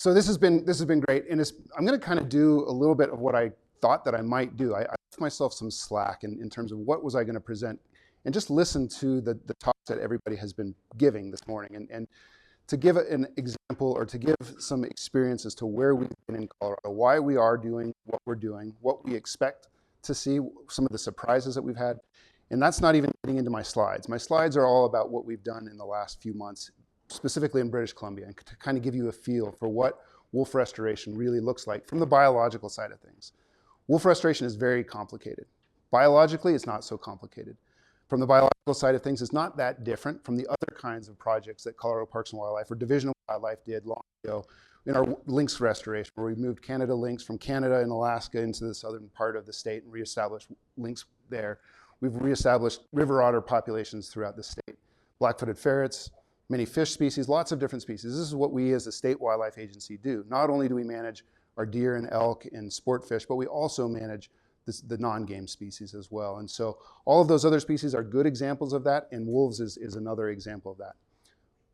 So this has been great, and I'm going to kind of do a little bit of what I thought that I might do. I left myself some slack in terms of what was I going to present, and just listen to the talks that everybody has been giving this morning, and to give an example or to give some experience as to where we've been in Colorado, why we are doing what we're doing, what we expect to see, some of the surprises that we've had. And that's not even getting into my slides. My slides are all about what we've done in the last few months, specifically in British Columbia, and to kind of give you a feel for what wolf restoration really looks like from the biological side of things. Wolf restoration is very complicated. Biologically, it's not so complicated. From the biological side of things, it's not that different from the other kinds of projects that Colorado Parks and Wildlife or Division of Wildlife did long ago in our lynx restoration, where we moved Canada lynx from Canada and Alaska into the southern part of the state and reestablished lynx there. We've reestablished river otter populations throughout the state, black-footed ferrets, many fish species, lots of different species. This is what we as a state wildlife agency do. Not only do we manage our deer and elk and sport fish, but we also manage the non-game species as well. And so all of those other species are good examples of that, and wolves is another example of that.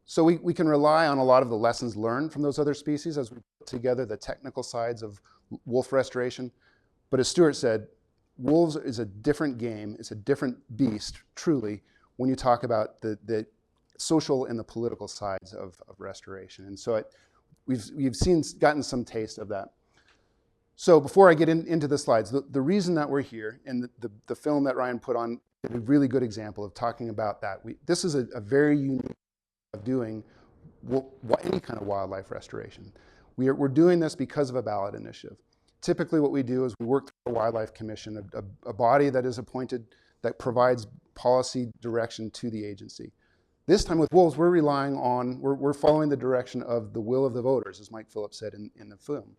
So we can rely on a lot of the lessons learned from those other species as we put together the technical sides of wolf restoration. But as Stuart said, wolves is a different game. It's a different beast, truly, when you talk about the social and the political sides of restoration. And so we've gotten some taste of that. So before I get into the slides, the reason that we're here, and the film that Ryan put on is a really good example of talking about that. This is a very unique way of doing any kind of wildlife restoration. We're doing this because of a ballot initiative. Typically what we do is we work through a wildlife commission, a body that is appointed that provides policy direction to the agency. This time with wolves, we're we're following the direction of the will of the voters, as Mike Phillips said in the film.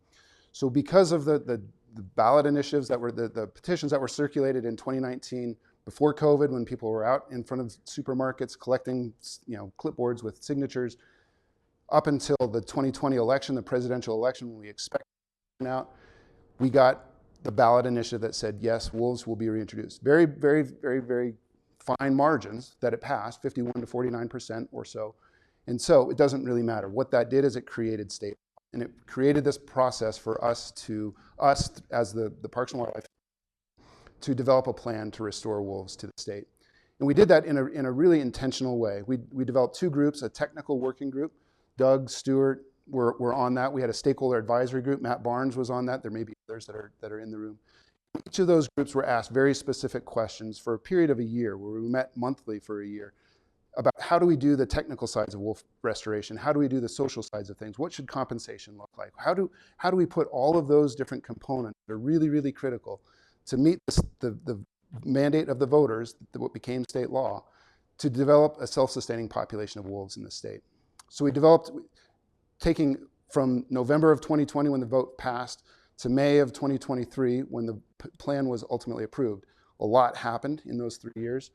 So because of the ballot initiatives that were, the petitions that were circulated in 2019, before COVID, when people were out in front of supermarkets collecting, clipboards with signatures, up until the 2020 election, the presidential election, when we expected out, we got the ballot initiative that said, yes, wolves will be reintroduced. Very, very, very, very fine margins that it passed, 51 to 49% or so. And so it doesn't really matter. What that did is it created state. And it created this process for us as the Parks and Wildlife, to develop a plan to restore wolves to the state. And we did that in a really intentional way. We developed two groups, a technical working group. Doug, Stuart were on that. We had a stakeholder advisory group. Matt Barnes was on that. There may be others that are in the room. Each of those groups were asked very specific questions for a period of a year, where we met monthly for a year, about how do we do the technical sides of wolf restoration? How do we do the social sides of things? What should compensation look like? How do we put all of those different components that are really, really critical to meet the mandate of the voters, what became state law, to develop a self-sustaining population of wolves in the state? So we developed, taking from November of 2020 when the vote passed to May of 2023 when the plan was ultimately approved. A lot happened in those 3 years.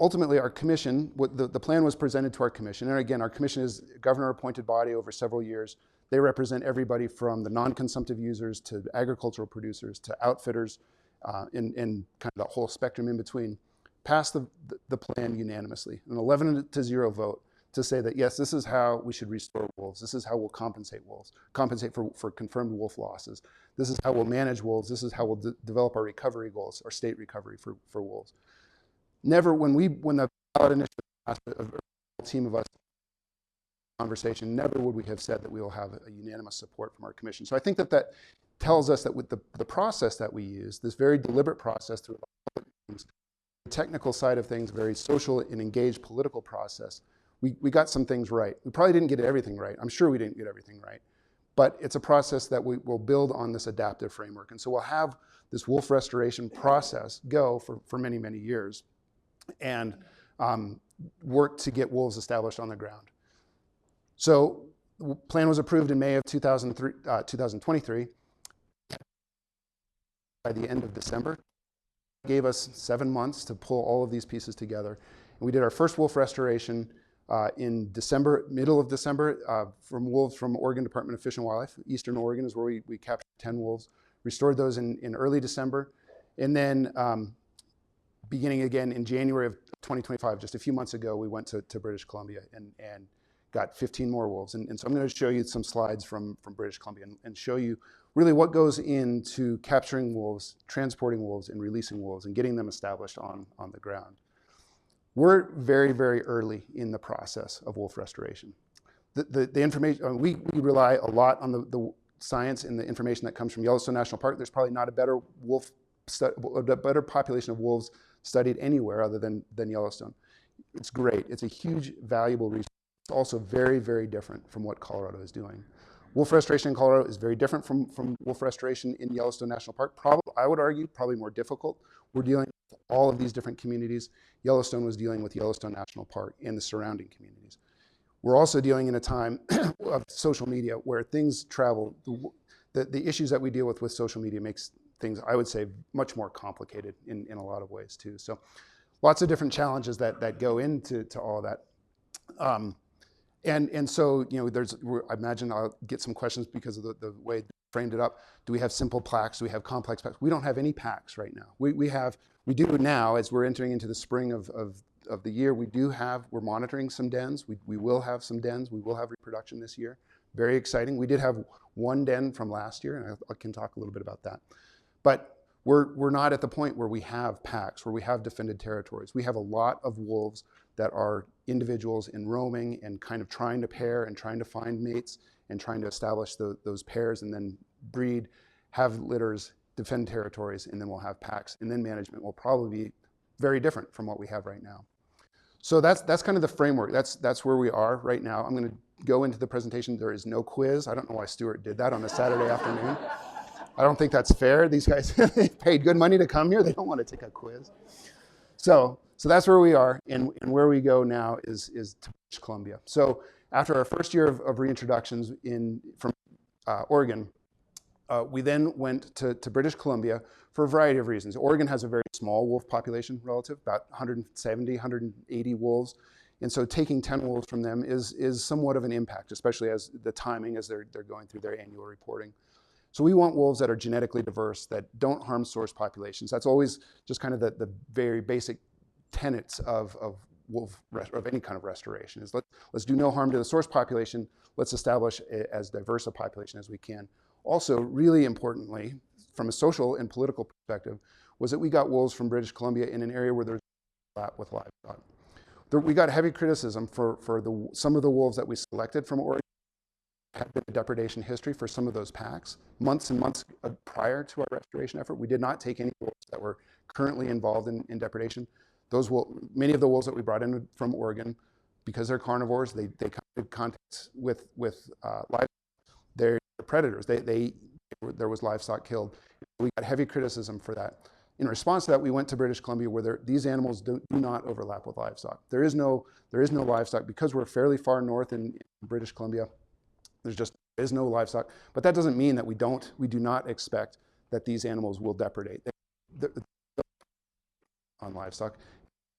Ultimately, our commission, the plan was presented to our commission. And again, our commission is a governor-appointed body over several years. They represent everybody from the non-consumptive users to agricultural producers to outfitters, and kind of the whole spectrum in between. Passed the plan unanimously, an 11-0 vote to say that, yes, this is how we should restore wolves. This is how we'll compensate wolves, compensate for confirmed wolf losses. This is how we'll manage wolves. This is how we'll develop our recovery goals, our state recovery for wolves. Never, when the ballot initiative passed, a team of us conversation, never would we have said that we will have a unanimous support from our commission. So I think that tells us that with the process that we use, this very deliberate process through the technical side of things, very social and engaged political process, we got some things right. We probably didn't get everything right. I'm sure we didn't get everything right. But it's a process that we will build on this adaptive framework. And so we'll have this wolf restoration process go for many, many years, and work to get wolves established on the ground. So the plan was approved in May of 2023. By the end of December, it gave us 7 months to pull all of these pieces together. And we did our first wolf restoration in December, middle of December, from wolves from Oregon Department of Fish and Wildlife. Eastern Oregon is where we captured 10 wolves, restored those in early December. And then beginning again in January of 2025, just a few months ago, we went to British Columbia and got 15 more wolves. And so I'm going to show you some slides from British Columbia and show you really what goes into capturing wolves, transporting wolves, and releasing wolves, and getting them established on the ground. We're very, very early in the process of wolf restoration. The information, we rely a lot on the science and the information that comes from Yellowstone National Park. There's probably not a better better population of wolves studied anywhere other than Yellowstone. It's great. It's a huge, valuable resource. It's also very, very different from what Colorado is doing. Wolf restoration in Colorado is very different from wolf restoration in Yellowstone National Park. Probably, I would argue, probably more difficult. We're dealing with all of these different communities. Yellowstone was dealing with Yellowstone National Park and the surrounding communities. We're also dealing in a time of social media where things travel. The issues that we deal with social media makes things, I would say, much more complicated in a lot of ways too. So lots of different challenges that go into all of that. And so, I imagine I'll get some questions because of the way they framed it up. Do we have simple packs? Do we have complex packs? We don't have any packs right now. We do now, as we're entering into the spring of the year, we're monitoring some dens. We will have some dens. We will have reproduction this year. Very exciting. We did have one den from last year, and I can talk a little bit about that. But we're not at the point where we have packs, where we have defended territories. We have a lot of wolves that are individuals in roaming and kind of trying to pair and trying to find mates and trying to establish those pairs and then breed, have litters, defend territories, and then we'll have packs. And then management will probably be very different from what we have right now. So that's kind of the framework. That's where we are right now. I'm going to go into the presentation. There is no quiz. I don't know why Stuart did that on a Saturday afternoon. I don't think that's fair. These guys paid good money to come here. They don't want to take a quiz. So that's where we are, and where we go now is to British Columbia. So after our first year of reintroductions from Oregon, we then went to British Columbia for a variety of reasons. Oregon has a very small wolf population relative, about 170, 180 wolves. And so taking 10 wolves from them is somewhat of an impact, especially as the timing as they're going through their annual reporting. So we want wolves that are genetically diverse, that don't harm source populations. That's always just kind of the very basic tenets of any kind of restoration is let's do no harm to the source population. Let's establish as diverse a population as we can. Also, really importantly, from a social and political perspective, was that we got wolves from British Columbia in an area where there's overlap with livestock. We got heavy criticism for some of the wolves that we selected from Oregon. Had been a depredation history for some of those packs. Months and months prior to our restoration effort, we did not take any wolves that were currently involved in depredation. Many of the wolves that we brought in from Oregon, because they're carnivores, they come in contact with livestock. They're predators. There was livestock killed. We got heavy criticism for that. In response to that, we went to British Columbia where these animals do not overlap with livestock. There is no livestock because we're fairly far north in British Columbia. There is no livestock, but that doesn't mean that we do not expect that these animals will depredate on livestock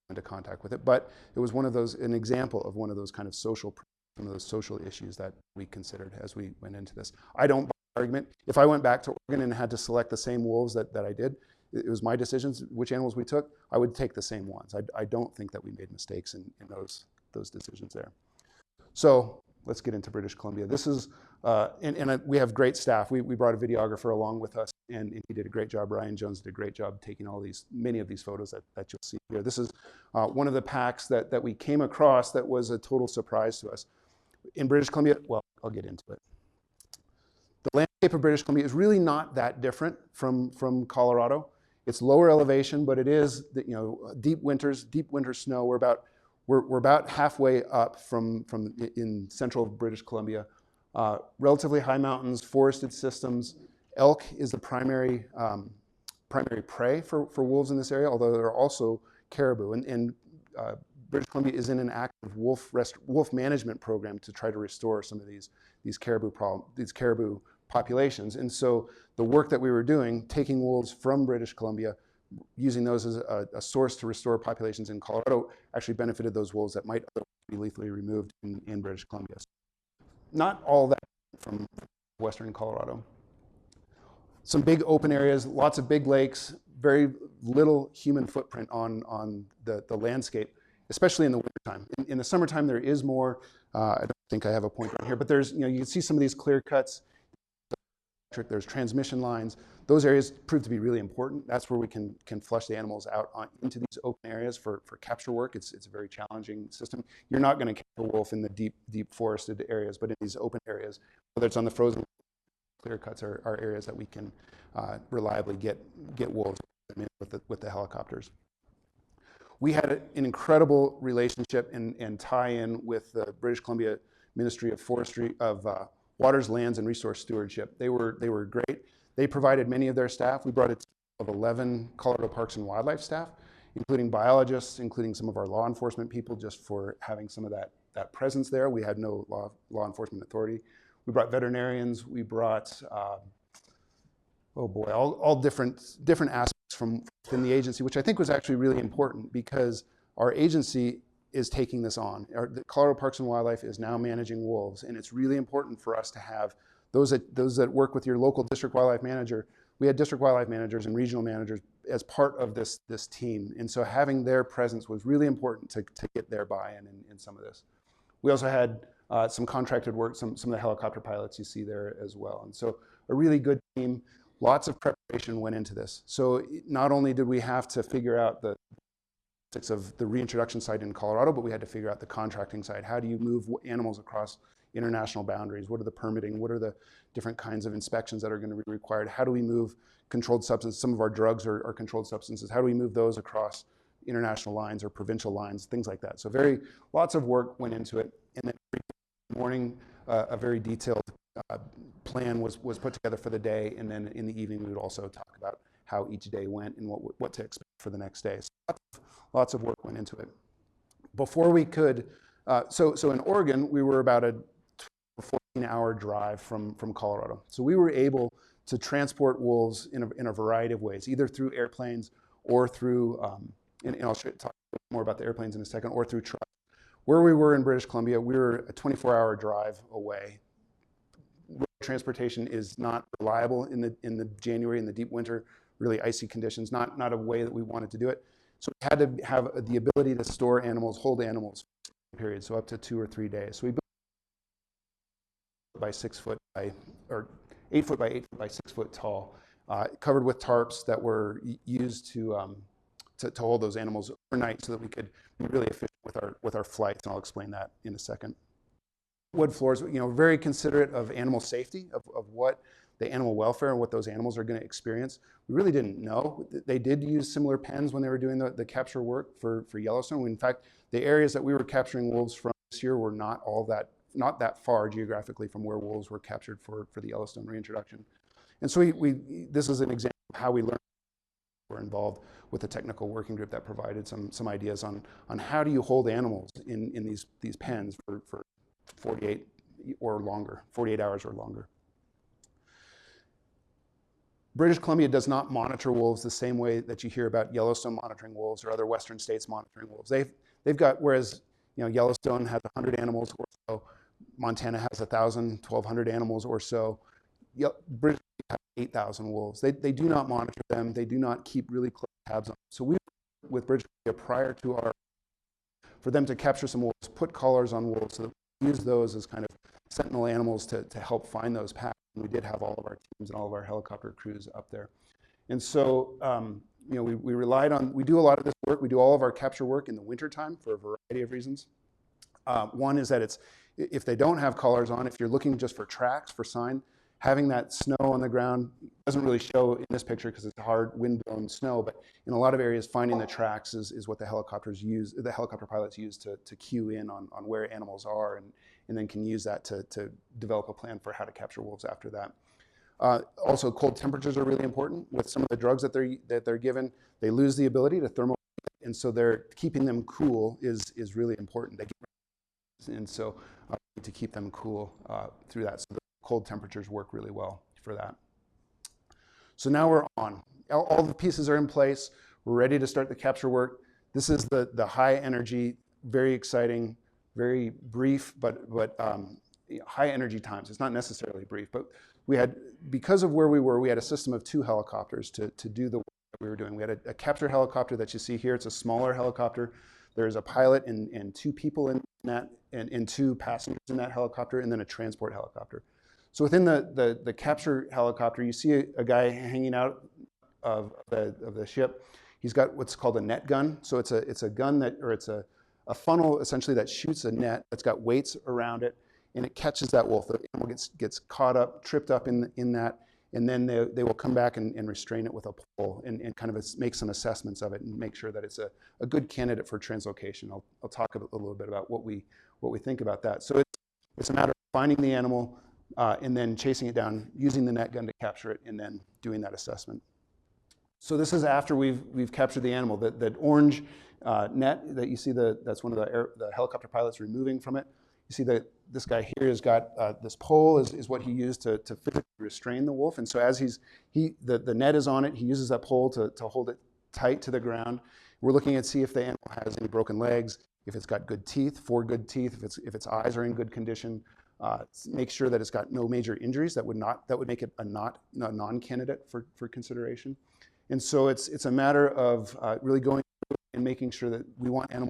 into contact with it. But it was an example of one of those kind of some of those social issues that we considered as we went into this. I don't buy the argument. If I went back to Oregon and had to select the same wolves that I did, it was my decisions, which animals we took, I would take the same ones. I don't think that we made mistakes in those decisions there. So let's get into British Columbia. This is, we have great staff. We brought a videographer along with us, and he did a great job. Ryan Jones did a great job taking many of these photos that you'll see here. This is one of the packs that we came across that was a total surprise to us. In British Columbia, well, I'll get into it. The landscape of British Columbia is really not that different from Colorado. It's lower elevation, but it is deep winter snow. We're about halfway up in central British Columbia. Relatively high mountains, forested systems. Elk is the primary prey for wolves in this area, although there are also caribou. And British Columbia is in an active wolf management program to try to restore some of these caribou populations. And so the work that we were doing, taking wolves from British Columbia, using those as a source to restore populations in Colorado, actually benefited those wolves that might otherwise be lethally removed in British Columbia. So not all that from western Colorado. Some big open areas, lots of big lakes, very little human footprint on the landscape, especially in the wintertime. In the summertime, there is more. I don't think I have a pointer on here, but there's, you can see some of these clear cuts. There's transmission lines. Those areas prove to be really important. That's where we can flush the animals out into these open areas for capture work. It's a very challenging system. You're not going to catch a wolf in the deep forested areas, but in these open areas, whether it's on the frozen, clear cuts are areas that we can reliably get wolves with the helicopters. We had an incredible relationship and tie-in with the British Columbia Ministry of Forestry, of Waters, Lands, and Resource Stewardship. They were great. They provided many of their staff. We brought a team of 11 Colorado Parks and Wildlife staff, including biologists, including some of our law enforcement people, just for having some of that presence there. We had no law enforcement authority. We brought veterinarians. We brought, all different aspects from within the agency, which I think was actually really important because our agency is taking this on. The Colorado Parks and Wildlife is now managing wolves, and it's really important for us to have those that work with your local district wildlife manager. We had district wildlife managers and regional managers as part of this team, and so having their presence was really important to get their buy-in in some of this. We also had some contracted work, some of the helicopter pilots you see there as well, and so a really good team. Lots of preparation went into this. So not only did we have to figure out the of the reintroduction side in Colorado, but we had to figure out the contracting side. How do you move animals across international boundaries? What are the permitting? What are the different kinds of inspections that are going to be required? How do we move controlled substances? Some of our drugs are controlled substances. How do we move those across international lines or provincial lines, things like that. So lots of work went into it. And then every morning, a very detailed plan was put together for the day. And then in the evening, we would also talk about how each day went and what to expect for the next day. So lots of work went into it. Before we could, so in Oregon, we were about a 14-hour drive from Colorado. So we were able to transport wolves in a variety of ways, either through airplanes or through, and I'll talk more about the airplanes in a second, or through trucks. Where we were in British Columbia, we were a 24-hour drive away. Road transportation is not reliable in the January, in the deep winter, really icy conditions, not a way that we wanted to do it. So we had to have the ability to store animals, hold animals for periods, so up to 2 or 3 days. So we built by 6 foot by, or 8 foot by 8 foot by 6 foot tall, covered with tarps that were used to hold those animals overnight, so that we could be really efficient with our flights, and I'll explain that in a second. Wood floors, very considerate of animal safety, of what the animal welfare and what those animals are going to experience. We really didn't know. They did use similar pens when they were doing the capture work for Yellowstone. In fact, the areas that we were capturing wolves from this year were not that far geographically from where wolves were captured for the Yellowstone reintroduction. And so this is an example of how we learned. We're involved with a technical working group that provided some ideas on how do you hold animals in these pens for 48 hours or longer. British Columbia does not monitor wolves the same way that you hear about Yellowstone monitoring wolves or other Western states monitoring wolves. They've got, whereas Yellowstone has 100 animals or so, Montana has 1,000, 1,200 animals or so. British Columbia has 8,000 wolves. They do not monitor them. They do not keep really close tabs on them. So we worked with British Columbia prior to for them to capture some wolves, put collars on wolves, so that we use those as kind of sentinel animals to help find those packs. We did have all of our teams and all of our helicopter crews up there. And so, we relied on, we do a lot of this work. We do all of our capture work in the wintertime for a variety of reasons. One is that if they don't have collars on, if you're looking just for tracks, for sign, having that snow on the ground doesn't really show in this picture because it's hard wind-blown snow, but in a lot of areas, finding the tracks is what the helicopter pilots use to cue in on where animals are, and then can use that to develop a plan for how to capture wolves after that. Also, cold temperatures are really important. With some of the drugs that they're given, they lose the ability to thermal, and so they're keeping them cool is really important. And so to keep them cool through that. So the cold temperatures work really well for that. So now we're on. All the pieces are in place. We're ready to start the capture work. This is the high energy, very exciting, very brief, but high energy times. It's not necessarily brief, but because of where we were, we had a system of 2 helicopters to do the work that we were doing. We had a capture helicopter that you see here. It's a smaller helicopter There's a pilot and two people in that, and two passengers in that helicopter, and then a transport helicopter. So within the capture helicopter, you see a guy hanging out of the ship. He's got what's called a net gun. So it's a gun that, or it's a funnel essentially that shoots a net that's got weights around it, and it catches that wolf. The animal gets caught up, tripped up in that, and then they will come back and restrain it with a pole and kind of make some assessments of it and make sure that it's a good candidate for translocation. I'll talk a little bit about what we think about that. So it's a matter of finding the animal and then chasing it down, using the net gun to capture it, and then doing that assessment. So this is after we've captured the animal. That orange net that you see, that's one of the helicopter pilots removing from it. You see that this guy here has got this pole is what he used to physically restrain the wolf. And so as the net is on it, he uses that pole to hold it tight to the ground. We're looking at see if the animal has any broken legs, if it's got good teeth, 4 good teeth, if its eyes are in good condition. Make sure that it's got no major injuries that would make it a non-candidate for consideration. And so it's a matter of really going through and making sure that we want animals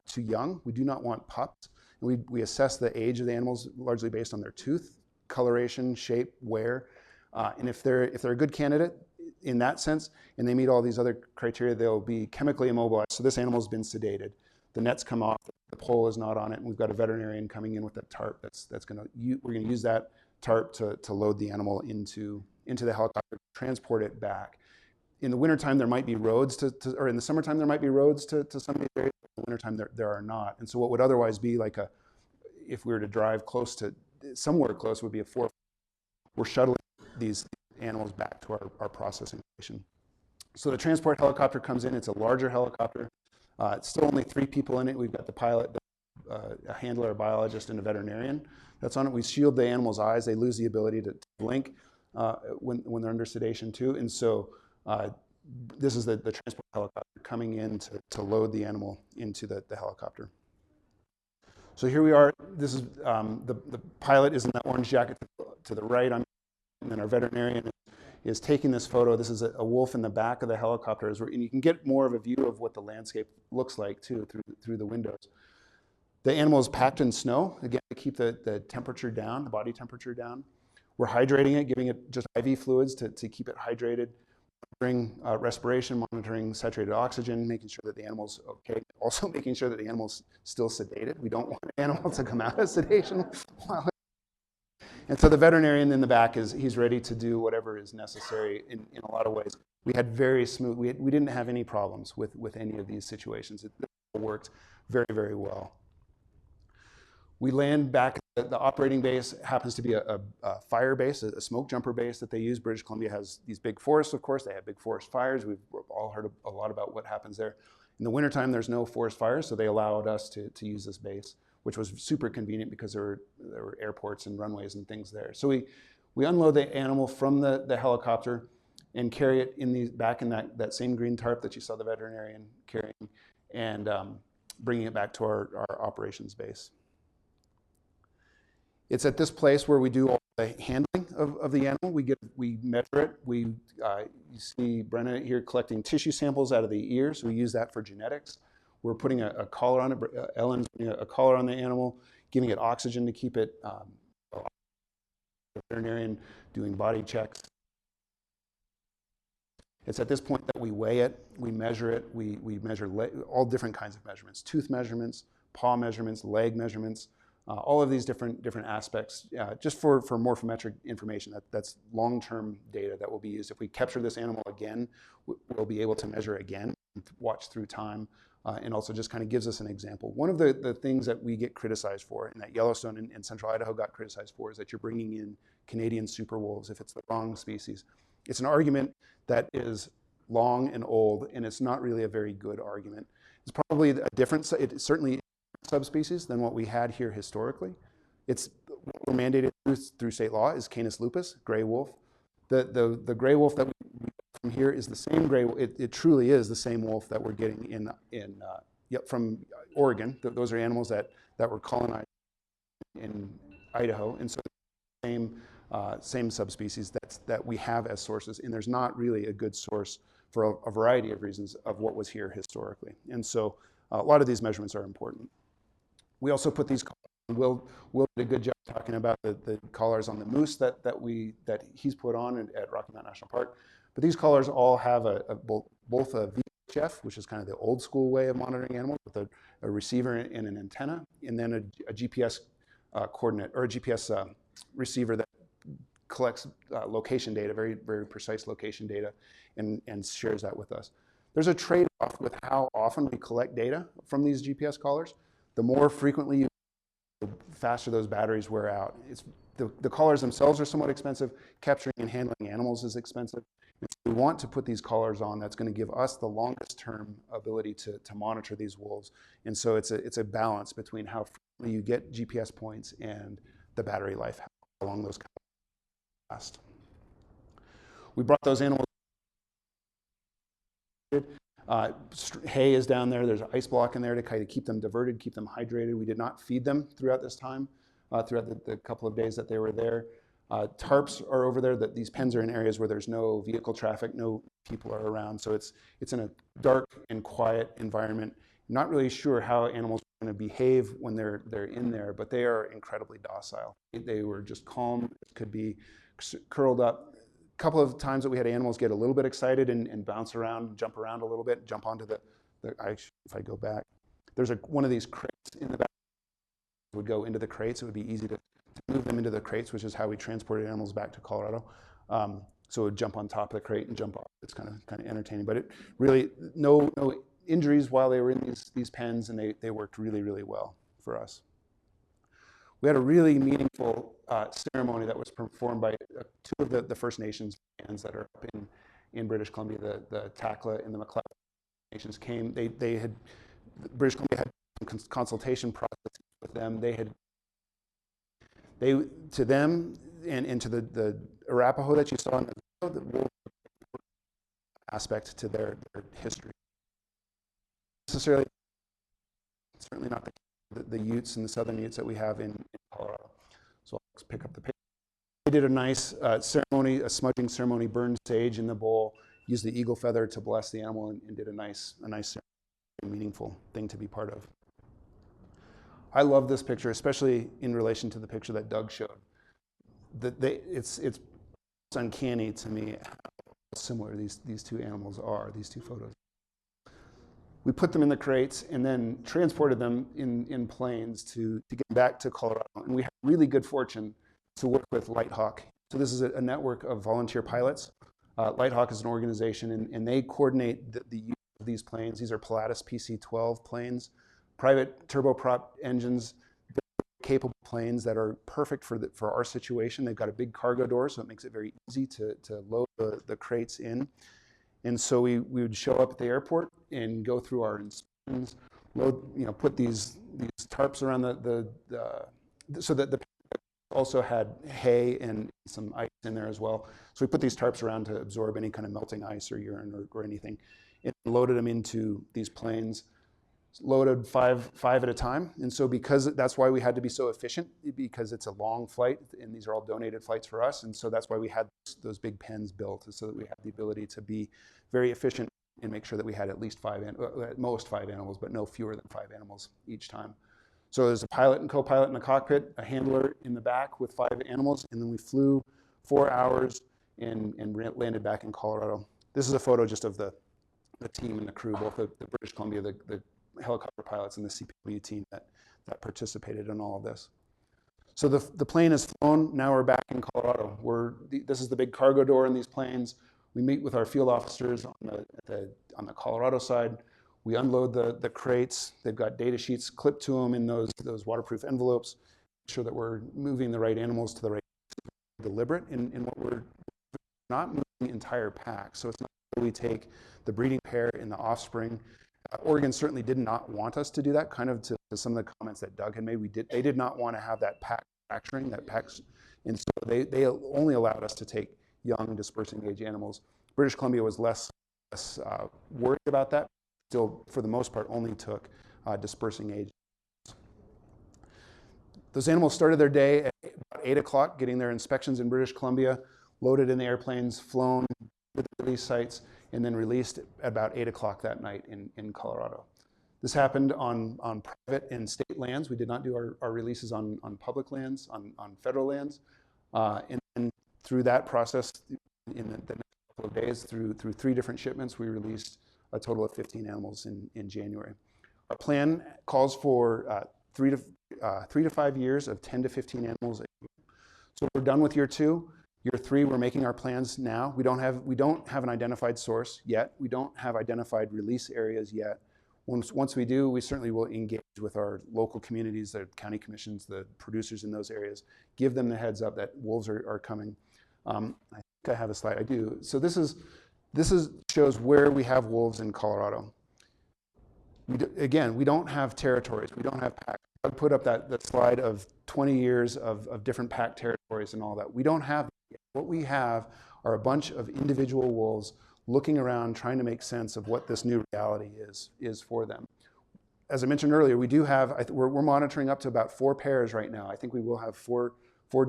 too young. We do not want pups. And we assess the age of the animals largely based on their tooth, coloration, shape, wear. And if they're a good candidate in that sense, and they meet all these other criteria, they'll be chemically immobilized. So this animal's been sedated. The net's come off, the pole is not on it, and we've got a veterinarian coming in with a tarp we're gonna use that tarp to load the animal into the helicopter, transport it back. In the wintertime, there might be roads or in the summertime, there might be roads to some of these areas. In the wintertime, there are not. And so what would otherwise be like if we were to drive close to, somewhere close would be a 4. We're shuttling these animals back to our processing station. So the transport helicopter comes in. It's a larger helicopter. It's still only 3 people in it. We've got the pilot, a handler, a biologist, and a veterinarian that's on it. We shield the animal's eyes. They lose the ability to blink when they're under sedation too. And so this is the transport helicopter coming in to load the animal into the helicopter. So here we are. This is the pilot is in that orange jacket to the right, and then our veterinarian is taking this photo. This is a wolf in the back of the helicopter, and you can get more of a view of what the landscape looks like too through the windows. The animal is packed in snow, again, to keep the temperature down, the body temperature down. We're hydrating it, giving it just IV fluids to keep it hydrated. Monitoring respiration, monitoring saturated oxygen, making sure that the animal's okay. Also making sure that the animal's still sedated. We don't want an animal to come out of sedation. And so the veterinarian in the back he's ready to do whatever is necessary in a lot of ways. We had very smooth, we didn't have any problems with any of these situations. It worked very, very well. We land back at the operating base. Happens to be a fire base, a smoke jumper base that they use. British Columbia has these big forests, of course. They have big forest fires. We've all heard a lot about what happens there. In the wintertime, there's no forest fires, so they allowed us to use this base, which was super convenient because there were airports and runways and things there. So we unload the animal from the helicopter and carry it back in that same green tarp that you saw the veterinarian carrying, and bringing it back to our operations base. It's at this place where we do all the handling of the animal. We measure it. You see Brenna here collecting tissue samples out of the ear, so we use that for genetics. We're putting a collar on it. Ellen's putting a collar on the animal, giving it oxygen to keep it. The veterinarian doing body checks. It's at this point that we weigh it, we measure it, we measure all different kinds of measurements: tooth measurements, paw measurements, leg measurements. All of these different aspects, just for morphometric information. That's long-term data that will be used. If we capture this animal again, we'll be able to measure again, watch through time, and also just kind of gives us an example. One of the things that we get criticized for, and that Yellowstone and Central Idaho got criticized for, is that you're bringing in Canadian super wolves if it's the wrong species. It's an argument that is long and old, and it's not really a very good argument. It's probably a different, it certainly subspecies than what we had here historically. It's what we're mandated through state law is Canis lupus, gray wolf. The gray wolf that we from here is the same gray. It truly is the same wolf that we're getting from Oregon. Those are animals that were colonized in Idaho, and so same subspecies that we have as sources. And there's not really a good source for a variety of reasons of what was here historically. And so A lot of these measurements are important. We also put these collars. Will did a good job talking about the collars on the moose that he's put on at Rocky Mountain National Park. But these collars all have both a VHF, which is kind of the old school way of monitoring animals, with a receiver and an antenna, and then a GPS coordinate, or a GPS receiver that collects location data, very, very precise location data, and shares that with us. There's a trade-off with how often we collect data from these GPS collars. The more frequently you, the faster those batteries wear out. The collars themselves are somewhat expensive. Capturing and handling animals is expensive. And so we want to put these collars on that's going to give us the longest term ability to monitor these wolves. And so it's a balance between how frequently you get GPS points and the battery life, how long those last. We brought those animals. Hay is down there. There's an ice block in there to kind of keep them diverted, keep them hydrated. We did not feed them throughout this time, throughout the couple of days that they were there. Tarps are over there. These pens are in areas where there's no vehicle traffic, no people are around. So it's in a dark and quiet environment. Not really sure how animals are going to behave when they're in there, but they are incredibly docile. They were just calm, could be curled up. A couple of times that we had animals get a little bit excited and bounce around, jump around a little bit, jump onto if I go back, there's one of these crates in the back. Would go into the crates. It would be easy to move them into the crates, which is how we transported animals back to Colorado. So it would jump on top of the crate and jump off. It's kind of entertaining, but it really no injuries while they were in these pens, and they worked really, really well for us. We had a really meaningful ceremony that was performed by two of the First Nations bands that are up in British Columbia. The Takla and the McLeod Nations came. British Columbia had a consultation process with them. To them and to the Arapaho that you saw in the wolf aspect to their history. Necessarily, certainly not the Utes and the Southern Utes that we have in Colorado. So I'll pick up the picture. They did a nice ceremony, a smudging ceremony, burned sage in the bowl, used the eagle feather to bless the animal, and did a nice ceremony, meaningful thing to be part of. I love this picture, especially in relation to the picture that Doug showed. It's uncanny to me how similar these two animals are, these two photos. We put them in the crates and then transported them in planes to get back to Colorado. And we had really good fortune to work with Lighthawk. So this is a network of volunteer pilots. Lighthawk is an organization, and they coordinate the use of these planes. These are Pilatus PC-12 planes, private turboprop engines, capable planes that are perfect for our situation. They've got a big cargo door, so it makes it very easy to load the crates in. And so we would show up at the airport and go through our inspections, load, put these tarps around so that the also had hay and some ice in there as well. So we put these tarps around to absorb any kind of melting ice or urine or anything, and loaded them into these planes. Loaded five at a time. And so that's why we had to be so efficient, because it's a long flight and these are all donated flights for us. And so that's why we had those big pens built, so that we had the ability to be very efficient and make sure that we had at least at most five animals, but no fewer than 5 animals each time. So there's a pilot and co-pilot in the cockpit, a handler in the back with 5 animals, and then we flew 4 hours and landed back in Colorado. This is a photo just of the team and the crew, both the British Columbia, the helicopter pilots, and the CPW team that participated in all of this. So the plane is flown. Now we're back in Colorado. This is the big cargo door in these planes. We meet with our field officers on the Colorado side. We unload the crates. They've got data sheets clipped to them in those waterproof envelopes. Make sure that we're moving the right animals to the right, deliberate in what we're not moving the entire pack. So it's not that we take the breeding pair and the offspring. Oregon certainly did not want us to do that, kind of to some of the comments that Doug had made. They did not want to have that pack fracturing, and so they only allowed us to take young dispersing age animals. British Columbia was less worried about that. Still, for the most part, only took dispersing age. Those animals started their day at about 8 o'clock, getting their inspections in British Columbia, loaded in the airplanes, flown to the release sites, and then released at about 8 o'clock that night in Colorado. This happened on private and state lands. We did not do our releases on public lands, on federal lands. And then through that process, in the next couple of days, through 3 different shipments, we released a total of 15 animals in January. Our plan calls for 3 to 5 years of 10 to 15 animals a year. So we're done with year 2. Year 3, we're making our plans now. We don't have an identified source yet. We don't have identified release areas yet. Once we do, we certainly will engage with our local communities, the county commissions, the producers in those areas, give them the heads up that wolves are coming. I think I have a slide. I do. So this shows where we have wolves in Colorado. Again, we don't have territories. We don't have packs. I put up that slide of 20 years of different pack territories and all that. We don't have that. What we have are a bunch of individual wolves looking around, trying to make sense of what this new reality is for them. As I mentioned earlier, we do have, we're monitoring up to about 4 pairs right now. I think we will have four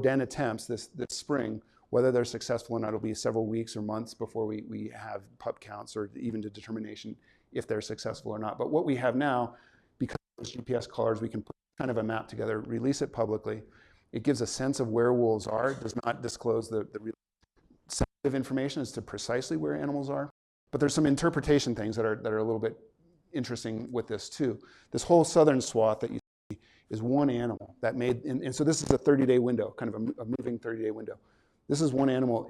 den attempts this spring. Whether they're successful or not, it'll be several weeks or months before we have pup counts or even to determination if they're successful or not. But what we have now, because of those GPS collars, we can put kind of a map together, release it publicly. It gives a sense of where wolves are. It does not disclose the real sensitive information as to precisely where animals are. But there's some interpretation things that are a little bit interesting with this too. This whole southern swath that you see is one animal that made, and so this is a 30-day window, kind of a moving 30-day window. This is one animal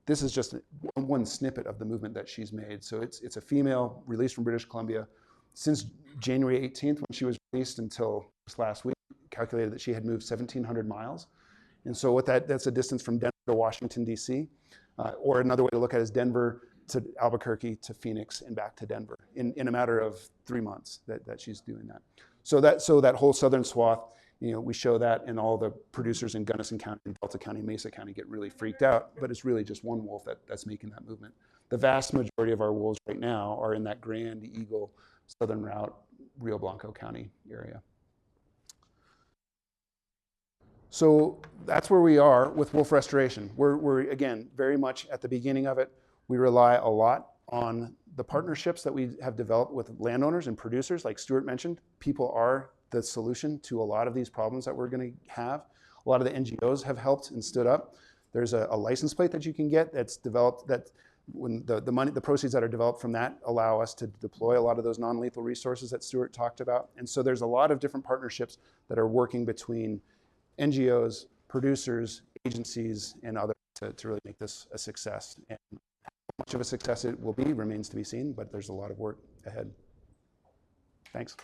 this is just one snippet of the movement that she's made. So it's a female released from British Columbia. Since January 18th, when she was released until this last week, calculated that she had moved 1,700 miles. And so that's a distance from Denver to Washington, D.C. Or another way to look at it is Denver to Albuquerque to Phoenix and back to Denver in a matter of 3 months that she's doing that. So that whole southern swath, we show that, and all the producers in Gunnison County and Delta County, Mesa County get really freaked out, but it's really just one wolf that's making that movement. The vast majority of our wolves right now are in that Grand Eagle, Southern Route, Rio Blanco County area. So that's where we are with wolf restoration. We're again, very much at the beginning of it. We rely a lot on the partnerships that we have developed with landowners and producers, like Stuart mentioned. People are the solution to a lot of these problems that we're going to have. A lot of the NGOs have helped and stood up. There's a license plate that you can get that's developed, that when the proceeds that are developed from that allow us to deploy a lot of those non-lethal resources that Stuart talked about. And so there's a lot of different partnerships that are working between NGOs, producers, agencies, and others to really make this a success. And how much of a success it will be remains to be seen, but there's a lot of work ahead. Thanks.